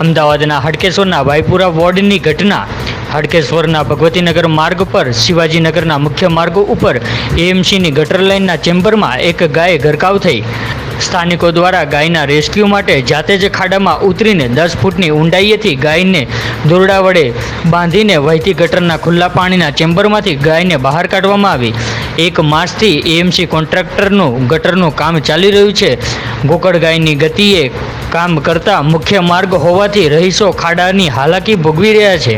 અમદાવાદના હડકેશ્વરના વાયપુરા વોર્ડની ઘટના. હડકેશ્વરના ભગવતીનગર માર્ગ પર શિવાજીનગરના મુખ્ય માર્ગો ઉપર એએમસીની ગટર લાઇનના ચેમ્બરમાં એક ગાય ગરકાવ થઈ. સ્થાનિકો દ્વારા ગાયના રેસ્ક્યુ માટે જાતે જ ખાડામાં ઉતરીને 10 ફૂટની ઊંડાઈએથી ગાયને દોરડા વડે બાંધીને વહેતી ગટરના ખુલ્લા પાણીના ચેમ્બરમાંથી ગાયને બહાર કાઢવામાં આવી. 1 માસથી એએમસી કોન્ટ્રાક્ટરનું ગટરનું કામ ચાલી રહ્યું છે. ગોકળગાયની ગતિએ કામ કરતા મુખ્ય માર્ગ હોવાથી રહીશો ખાડાની હાલાકી ભોગવી રહ્યા છે.